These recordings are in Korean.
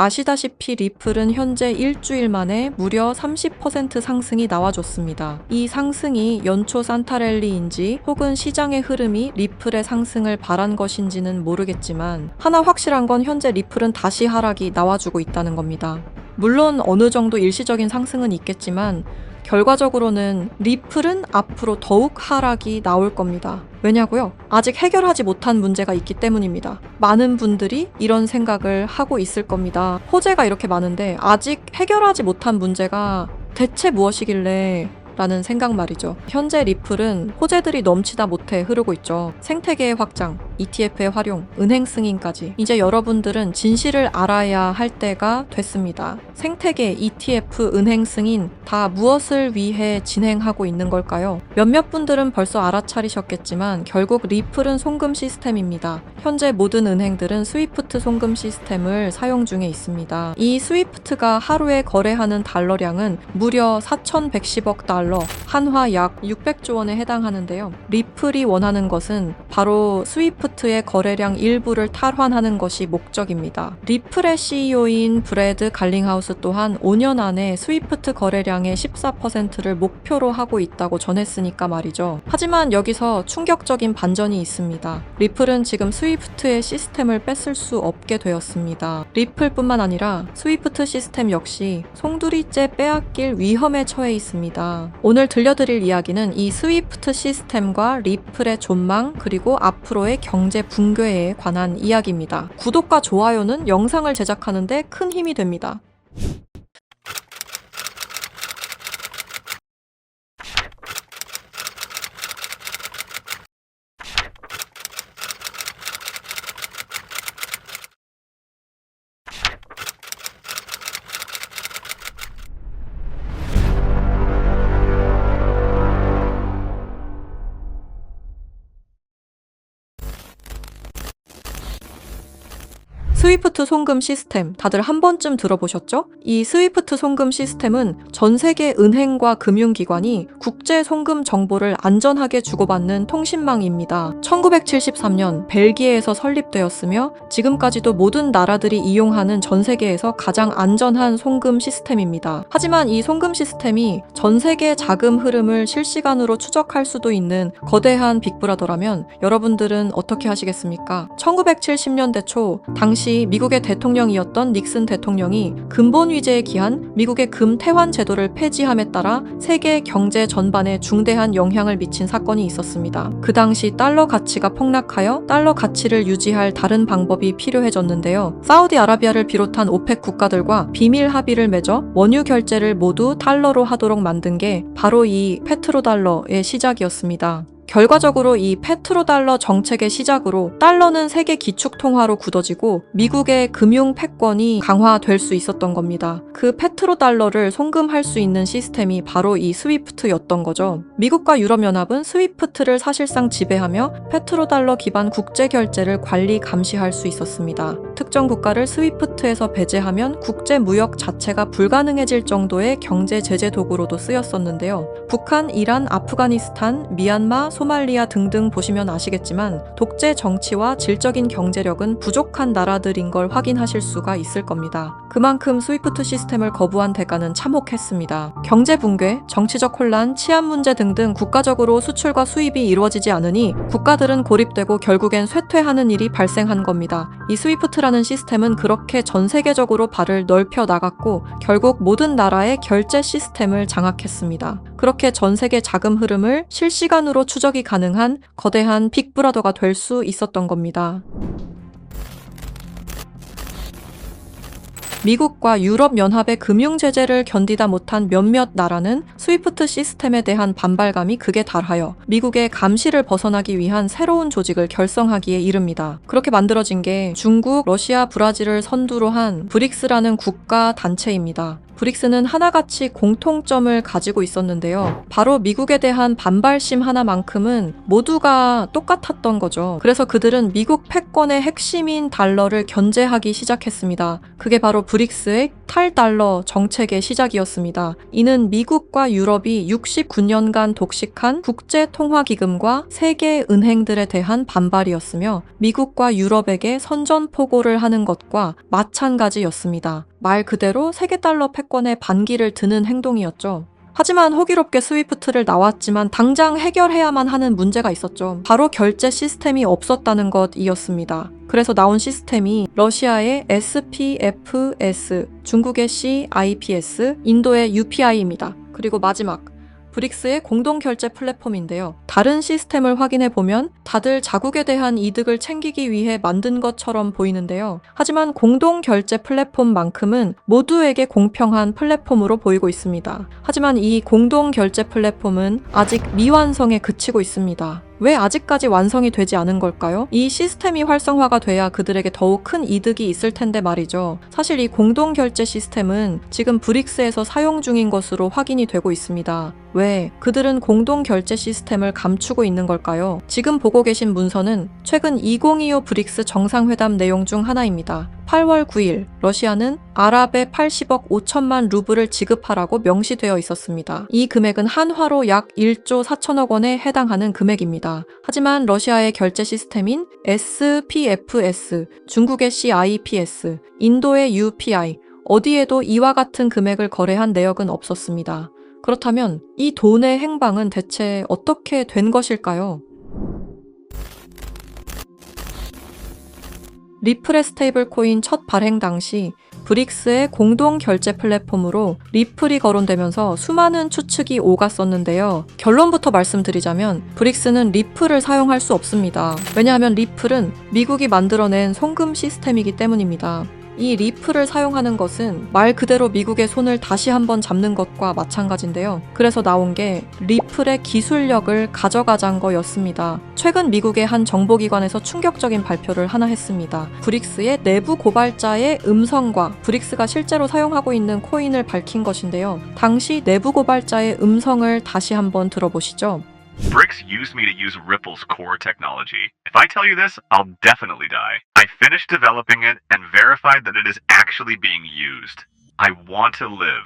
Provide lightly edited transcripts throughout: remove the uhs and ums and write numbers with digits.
아시다시피 리플은 현재 일주일 만에 무려 30% 상승이 나와줬습니다. 이 상승이 연초 산타랠리인지 혹은 시장의 흐름이 리플의 상승을 바란 것인지는 모르겠지만 하나 확실한 건 현재 리플은 다시 하락이 나와주고 있다는 겁니다. 물론 어느 정도 일시적인 상승은 있겠지만 결과적으로는 리플은 앞으로 더욱 하락이 나올 겁니다. 왜냐고요? 아직 해결하지 못한 문제가 있기 때문입니다. 많은 분들이 이런 생각을 하고 있을 겁니다. 호재가 이렇게 많은데 아직 해결하지 못한 문제가 대체 무엇이길래 라는 생각 말이죠. 현재 리플은 호재들이 넘치다 못해 흐르고 있죠. 생태계의 확장, ETF의 활용, 은행 승인까지. 이제 여러분들은 진실을 알아야 할 때가 됐습니다. 생태계, ETF, 은행 승인 다 무엇을 위해 진행하고 있는 걸까요? 몇몇 분들은 벌써 알아차리셨겠지만 결국 리플은 송금 시스템입니다. 현재 모든 은행들은 스위프트 송금 시스템을 사용 중에 있습니다. 이 스위프트가 하루에 거래하는 달러량은 무려 4,110억 달러, 한화 약 600조 원에 해당하는데요. 리플이 원하는 것은 바로 스위프트의 거래량 일부를 탈환하는 것이 목적입니다. 리플의 CEO인 브래드 갈링하우스 또한 5년 안에 스위프트 거래량의 14%를 목표로 하고 있다고 전했으니까 말이죠. 하지만 여기서 충격적인 반전이 있습니다. 리플은 지금 스위프트의 시스템을 뺏을 수 없게 되었습니다. 리플뿐만 아니라 스위프트 시스템 역시 송두리째 빼앗길 위험에 처해 있습니다. 오늘 들려드릴 이야기는 이 스위프트 시스템과 리플의 존망 그리고 앞으로의 경제 붕괴에 관한 이야기입니다. 구독과 좋아요는 영상을 제작하는데 큰 힘이 됩니다. 스위프트 송금 시스템 다들 한 번쯤 들어보셨죠? 이 스위프트 송금 시스템은 전 세계 은행과 금융기관이 국제 송금 정보를 안전하게 주고받는 통신망입니다. 1973년 벨기에에서 설립되었으며 지금까지도 모든 나라들이 이용하는 전 세계에서 가장 안전한 송금 시스템입니다. 하지만 이 송금 시스템이 전 세계 자금 흐름을 실시간으로 추적할 수도 있는 거대한 빅브라더라면 여러분들은 어떻게 하시겠습니까? 1970년대 초 당시 미국의 대통령이었던 닉슨 대통령이 근본 위제에 기한 미국의 금 태환 제도를 폐지함에 따라 세계 경제 전반에 중대한 영향을 미친 사건이 있었습니다. 그 당시 달러 가치가 폭락하여 달러 가치를 유지할 다른 방법이 필요해졌는데요. 사우디아라비아를 비롯한 오펙 국가들과 비밀 합의를 맺어 원유 결제를 모두 달러로 하도록 만든 게 바로 이 페트로달러의 시작이었습니다. 결과적으로 이 페트로달러 정책의 시작으로 달러는 세계 기축통화로 굳어지고 미국의 금융 패권이 강화될 수 있었던 겁니다. 그 페트로달러를 송금할 수 있는 시스템이 바로 이 스위프트였던 거죠. 미국과 유럽연합은 스위프트를 사실상 지배하며 페트로달러 기반 국제결제를 관리 감시할 수 있었습니다. 특정 국가를 스위프트에서 배제하면 국제무역 자체가 불가능해질 정도의 경제 제재 도구로도 쓰였었는데요. 북한, 이란, 아프가니스탄, 미얀마, 소말리아 등등 보시면 아시겠지만 독재 정치와 질적인 경제력은 부족한 나라들인 걸 확인하실 수가 있을 겁니다. 그만큼 스위프트 시스템을 거부한 대가는 참혹했습니다. 경제 붕괴, 정치적 혼란, 치안 문제 등등 국가적으로 수출과 수입이 이루어지지 않으니 국가들은 고립되고 결국엔 쇠퇴하는 일이 발생한 겁니다. 이 스위프트라는 시스템은 그렇게 전 세계적으로 발을 넓혀 나갔고 결국 모든 나라의 결제 시스템을 장악했습니다. 그렇게 전 세계 자금 흐름을 실시간으로 추적이 가능한 거대한 빅브라더가 될 수 있었던 겁니다. 미국과 유럽연합의 금융제재를 견디다 못한 몇몇 나라는 스위프트 시스템에 대한 반발감이 극에 달하여 미국의 감시를 벗어나기 위한 새로운 조직을 결성하기에 이릅니다. 그렇게 만들어진 게 중국, 러시아, 브라질을 선두로 한 브릭스라는 국가 단체입니다. 브릭스는 하나같이 공통점을 가지고 있었는데요. 바로 미국에 대한 반발심 하나만큼은 모두가 똑같았던 거죠. 그래서 그들은 미국 패권의 핵심인 달러를 견제하기 시작했습니다. 그게 바로 브릭스의 탈달러 정책의 시작이었습니다. 이는 미국과 유럽이 69년간 독식한 국제통화기금과 세계 은행들에 대한 반발이었으며 미국과 유럽에게 선전포고를 하는 것과 마찬가지였습니다. 말 그대로 세계달러 패권에 반기를 드는 행동이었죠. 하지만 호기롭게 스위프트를 나왔지만 당장 해결해야만 하는 문제가 있었죠. 바로 결제 시스템이 없었다는 것이었습니다. 그래서 나온 시스템이 러시아의 SPFS, 중국의 CIPS, 인도의 UPI입니다. 그리고 마지막, 브릭스의 공동결제 플랫폼인데요. 다른 시스템을 확인해 보면 다들 자국에 대한 이득을 챙기기 위해 만든 것처럼 보이는데요. 하지만 공동결제 플랫폼만큼은 모두에게 공평한 플랫폼으로 보이고 있습니다. 하지만 이 공동결제 플랫폼은 아직 미완성에 그치고 있습니다. 왜 아직까지 완성이 되지 않은 걸까요? 이 시스템이 활성화가 돼야 그들에게 더욱 큰 이득이 있을 텐데 말이죠. 사실 이 공동결제 시스템은 지금 브릭스에서 사용 중인 것으로 확인이 되고 있습니다. 왜? 그들은 공동결제 시스템을 감추고 있는 걸까요? 지금 보고 계신 문서는 최근 2025 브릭스 정상회담 내용 중 하나입니다. 8월 9일 러시아는 아랍에 80억 5천만 루블을 지급하라고 명시되어 있었습니다. 이 금액은 한화로 약 1조 4천억 원에 해당하는 금액입니다. 하지만 러시아의 결제 시스템인 SPFS, 중국의 CIPS, 인도의 UPI, 어디에도 이와 같은 금액을 거래한 내역은 없었습니다. 그렇다면 이 돈의 행방은 대체 어떻게 된 것일까요? 리플의 스테이블 코인 첫 발행 당시 브릭스의 공동 결제 플랫폼으로 리플이 거론되면서 수많은 추측이 오갔었는데요. 결론부터 말씀드리자면 브릭스는 리플을 사용할 수 없습니다. 왜냐하면 리플은 미국이 만들어낸 송금 시스템이기 때문입니다. 이 리플을 사용하는 것은 말 그대로 미국의 손을 다시 한번 잡는 것과 마찬가지인데요. 그래서 나온 게 리플의 기술력을 가져가자는 거였습니다. 최근 미국의 한 정보기관에서 충격적인 발표를 하나 했습니다. 브릭스의 내부 고발자의 음성과 브릭스가 실제로 사용하고 있는 코인을 밝힌 것인데요. 당시 내부 고발자의 음성을 다시 한번 들어보시죠. Brix used me to use Ripple's core technology. If I tell you this, I'll definitely die. I finished developing it and verified that it is actually being used. I want to live.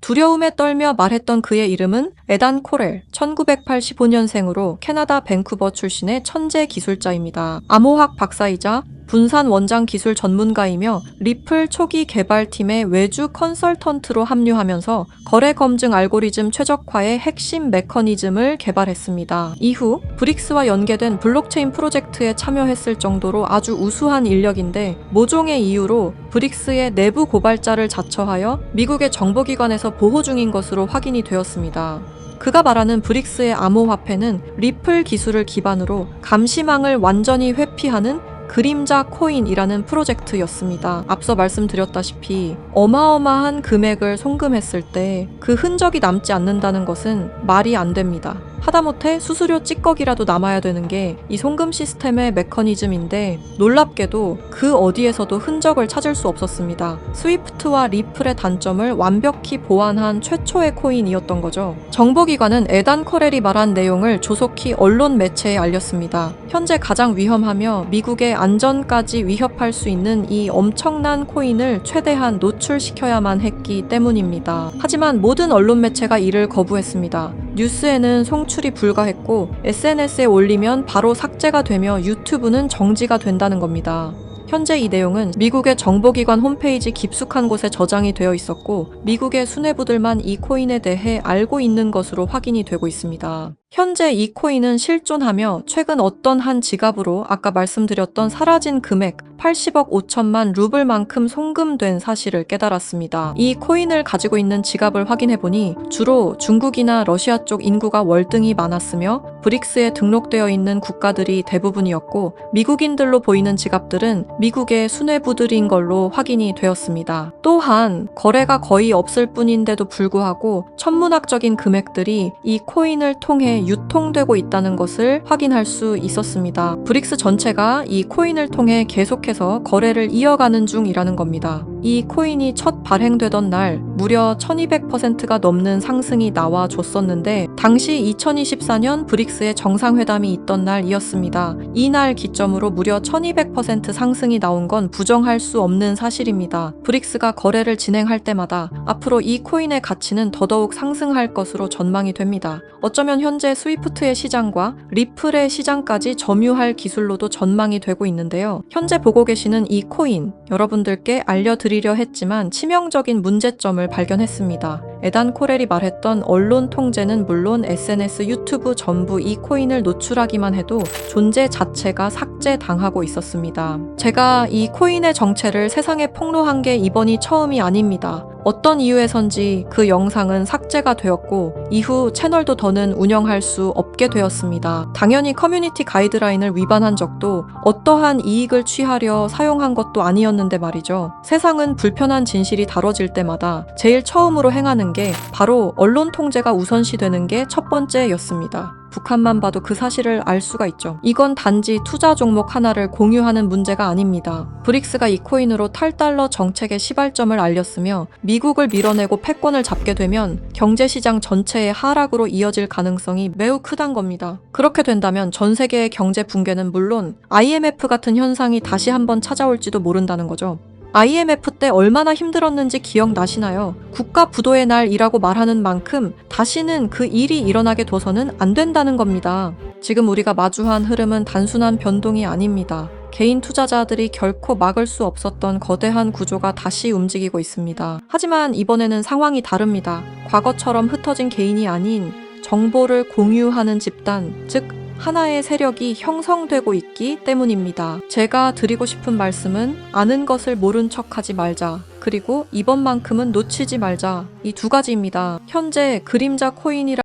두려움에 떨며 말했던 그의 이름은 에단 코렐, 1985년생으로 캐나다 밴쿠버 출신의 천재 기술자입니다. 암호학 박사이자 분산 원장 기술 전문가이며 리플 초기 개발팀의 외주 컨설턴트로 합류하면서 거래 검증 알고리즘 최적화의 핵심 메커니즘을 개발했습니다. 이후 브릭스와 연계된 블록체인 프로젝트에 참여했을 정도로 아주 우수한 인력인데 모종의 이유로 브릭스의 내부 고발자를 자처하여 미국의 정보기관에서 보호 중인 것으로 확인이 되었습니다. 그가 말하는 브릭스의 암호화폐는 리플 기술을 기반으로 감시망을 완전히 회피하는 그림자 코인이라는 프로젝트였습니다. 앞서 말씀드렸다시피 어마어마한 금액을 송금했을 때 그 흔적이 남지 않는다는 것은 말이 안 됩니다. 하다못해 수수료 찌꺼기라도 남아야 되는 게 이 송금 시스템의 메커니즘인데 놀랍게도 그 어디에서도 흔적을 찾을 수 없었습니다. 스위프트와 리플의 단점을 완벽히 보완한 최초의 코인이었던 거죠. 정보기관은 에단 커렐이 말한 내용을 조속히 언론 매체에 알렸습니다. 현재 가장 위험하며 미국의 안전까지 위협할 수 있는 이 엄청난 코인을 최대한 노출시켜야만 했기 때문입니다. 하지만 모든 언론 매체가 이를 거부했습니다. 뉴스에는 송출이 불가했고 SNS에 올리면 바로 삭제가 되며 유튜브는 정지가 된다는 겁니다. 현재 이 내용은 미국의 정보기관 홈페이지 깊숙한 곳에 저장이 되어 있었고 미국의 수뇌부들만 이 코인에 대해 알고 있는 것으로 확인이 되고 있습니다. 현재 이 코인은 실존하며 최근 어떤 한 지갑으로 아까 말씀드렸던 사라진 금액 80억 5천만 루블만큼 송금된 사실을 깨달았습니다. 이 코인을 가지고 있는 지갑을 확인해보니 주로 중국이나 러시아 쪽 인구가 월등히 많았으며 브릭스에 등록되어 있는 국가들이 대부분이었고 미국인들로 보이는 지갑들은 미국의 수뇌부들인 걸로 확인이 되었습니다. 또한 거래가 거의 없을 뿐인데도 불구하고 천문학적인 금액들이 이 코인을 통해 유통되고 있다는 것을 확인할 수 있었습니다. 브릭스 전체가 이 코인을 통해 계속해서 거래를 이어가는 중이라는 겁니다. 이 코인이 첫 발행되던 날 무려 1200%가 넘는 상승이 나와줬었는데 당시 2024년 브릭스의 정상회담이 있던 날이었습니다. 이날 기점으로 무려 1200% 상승이 나온 건 부정할 수 없는 사실입니다. 브릭스가 거래를 진행할 때마다 앞으로 이 코인의 가치는 더더욱 상승할 것으로 전망이 됩니다. 어쩌면 현재 스위프트의 시장과 리플의 시장까지 점유할 기술로도 전망이 되고 있는데요. 현재 보고 계시는 이 코인, 여러분들께 알려드리려 했지만 치명적인 문제점을 발견했습니다. 에단 코렐이 말했던 언론 통제는 물론 SNS, 유튜브 전부 이 코인을 노출하기만 해도 존재 자체가 삭제당하고 있었습니다. 제가 이 코인의 정체를 세상에 폭로한 게 이번이 처음이 아닙니다. 어떤 이유에선지 그 영상은 삭제가 되었고 이후 채널도 더는 운영할 수 없게 되었습니다. 당연히 커뮤니티 가이드라인을 위반한 적도 어떠한 이익을 취하려 사용한 것도 아니었는데 말이죠. 세상은 불편한 진실이 다뤄질 때마다 제일 처음으로 행하는 게 바로 언론 통제가 우선시되는 게 첫 번째였습니다. 북한만 봐도 그 사실을 알 수가 있죠. 이건 단지 투자 종목 하나를 공유하는 문제가 아닙니다. 브릭스가 이 코인으로 탈달러 정책의 시발점을 알렸으며 미국을 밀어내고 패권을 잡게 되면 경제시장 전체의 하락으로 이어질 가능성이 매우 크단 겁니다. 그렇게 된다면 전 세계의 경제 붕괴는 물론 IMF 같은 현상이 다시 한번 찾아올지도 모른다는 거죠. IMF 때 얼마나 힘들었는지 기억나시나요? 국가 부도의 날이라고 말하는 만큼 다시는 그 일이 일어나게 둬서는 안 된다는 겁니다. 지금 우리가 마주한 흐름은 단순한 변동이 아닙니다. 개인 투자자들이 결코 막을 수 없었던 거대한 구조가 다시 움직이고 있습니다. 하지만 이번에는 상황이 다릅니다. 과거처럼 흩어진 개인이 아닌 정보를 공유하는 집단, 즉 하나의 세력이 형성되고 있기 때문입니다. 제가 드리고 싶은 말씀은 아는 것을 모른 척하지 말자. 그리고 이번만큼은 놓치지 말자. 이 두 가지입니다. 현재 그림자 코인이라